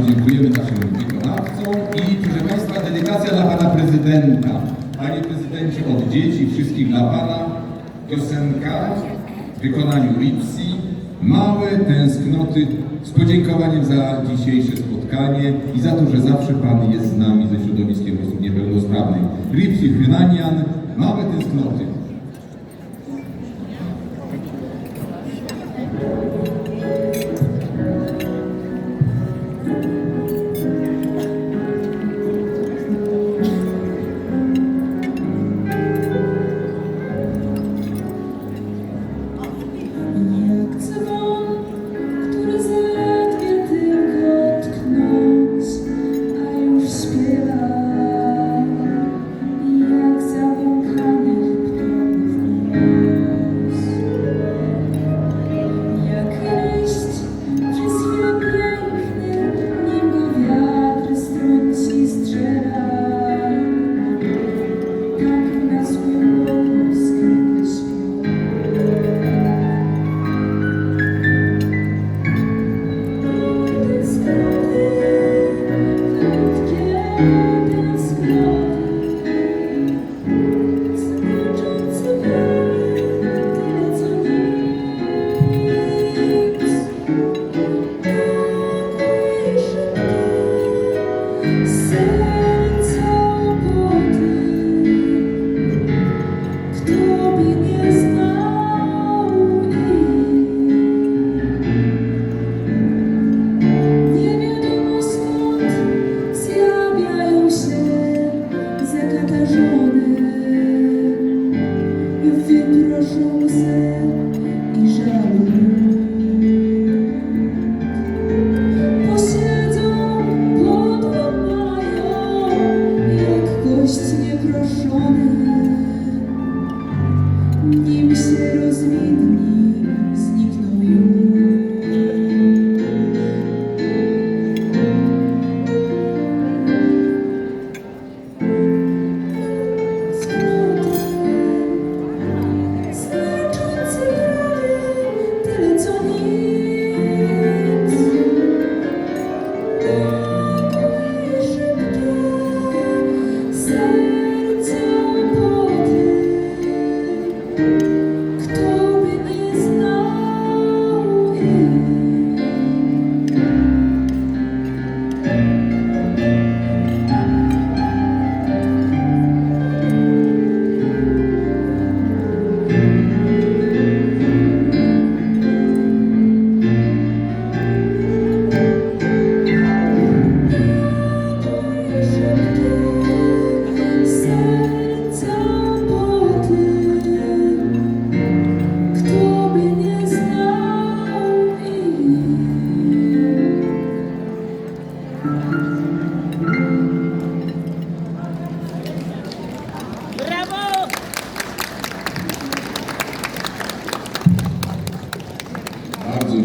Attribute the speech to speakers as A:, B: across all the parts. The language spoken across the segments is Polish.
A: dziękujemy naszym wykonawcom i proszę Państwa, dedykacja dla Pana Prezydenta. Panie Prezydencie, od dzieci wszystkich dla Pana piosenka w wykonaniu Ripsy, Małe tęsknoty, z podziękowaniem za dzisiejsze spotkanie i za to, że zawsze Pan jest z nami ze środowiskiem osób niepełnosprawnych. Ripsy Hrynanian, Małe tęsknoty.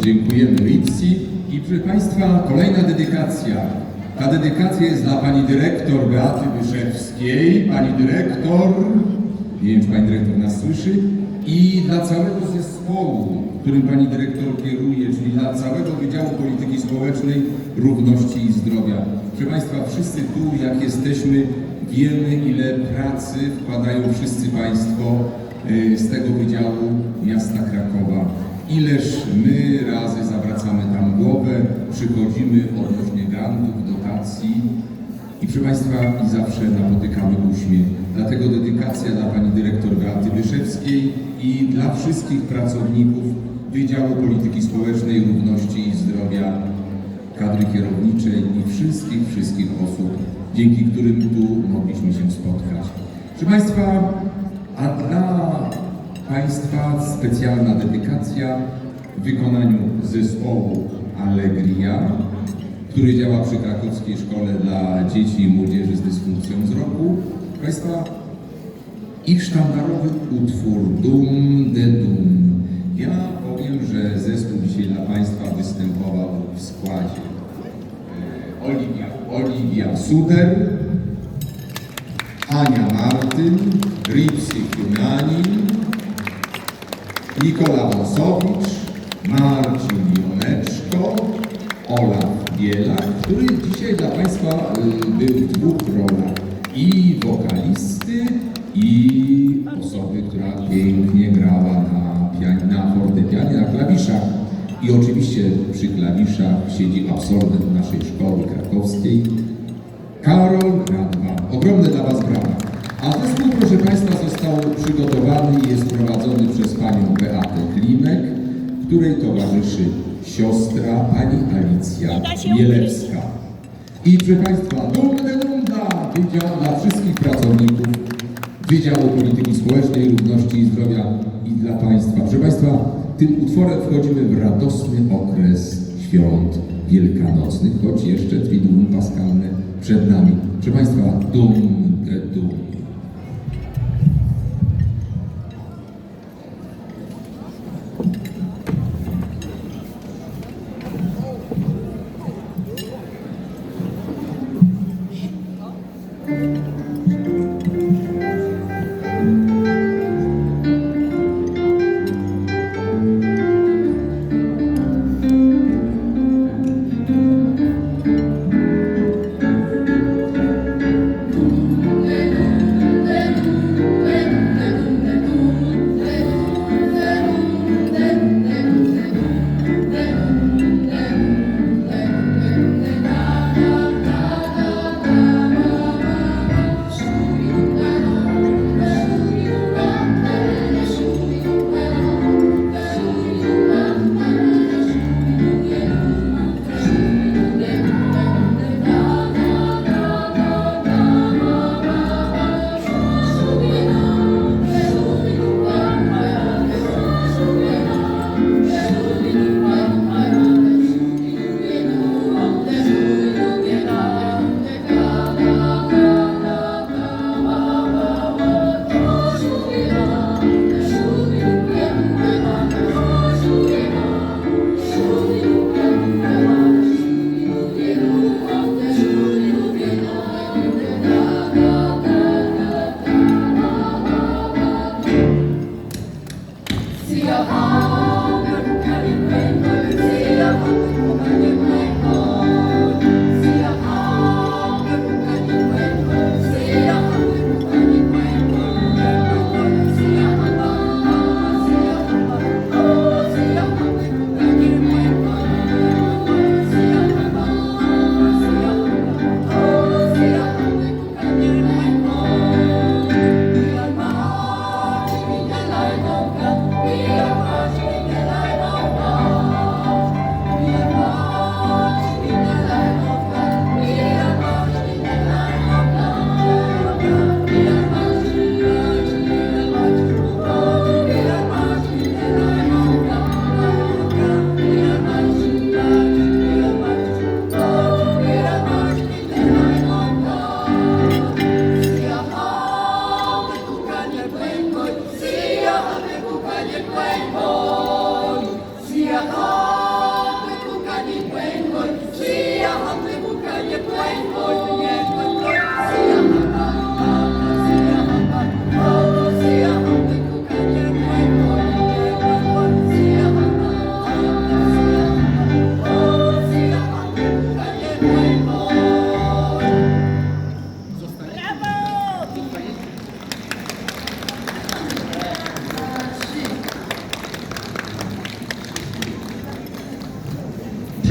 A: Dziękujemy Ripsy i proszę Państwa, kolejna dedykacja. Ta dedykacja jest dla Pani Dyrektor Beaty Wyszewskiej. Pani Dyrektor, nie wiem, czy Pani Dyrektor nas słyszy, i dla całego zespołu, którym Pani Dyrektor kieruje, czyli dla całego Wydziału Polityki Społecznej, Równości i Zdrowia. Proszę Państwa, wszyscy tu, jak jesteśmy, wiemy, ile pracy wkładają wszyscy Państwo z tego Wydziału Miasta Krakowa. Ileż my razy zawracamy tam głowę, przychodzimy odnośnie grantów, dotacji i proszę Państwa, i zawsze napotykamy uśmiech. Dlatego dedykacja dla Pani Dyrektor Beaty Wyszewskiej i dla wszystkich pracowników Wydziału Polityki Społecznej, Równości i Zdrowia, kadry kierowniczej i wszystkich osób, dzięki którym tu mogliśmy się spotkać. Proszę Państwa, a dla Państwa specjalna dedykacja w wykonaniu zespołu Allegria, który działa przy Krakowskiej Szkole dla Dzieci i Młodzieży z dysfunkcją wzroku. Państwa, ich sztandarowy utwór Dum de Dum. Ja powiem, że zespół dzisiaj dla Państwa występował w składzie Oliwia Suder, Ania Martyn, Ripsy Hrynanian, Nikola Wąsowicz, Marcin Joneczko Olaf Bielak, który dzisiaj dla Państwa był w dwóch rolach. I wokalisty, i osoby, która pięknie grała na fortepianie, na klawiszach. I oczywiście przy klawiszach siedzi absolwent naszej szkoły krakowskiej, Karol Radwan. Ogromne dla Was brawa. A zespół, proszę Państwa, został przygotowany i jest prowadzony przez panią Beatę Klimek, której towarzyszy siostra pani Alicja Mielewska. I proszę Państwa, dunda Wydział dla wszystkich pracowników Wydziału Polityki Społecznej, Równości i Zdrowia i dla Państwa. Proszę Państwa, tym utworem wchodzimy w radosny okres świąt wielkanocnych, choć jeszcze Triduum Paskalne przed nami. Proszę Państwa, dum.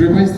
A: Proszę Państwa,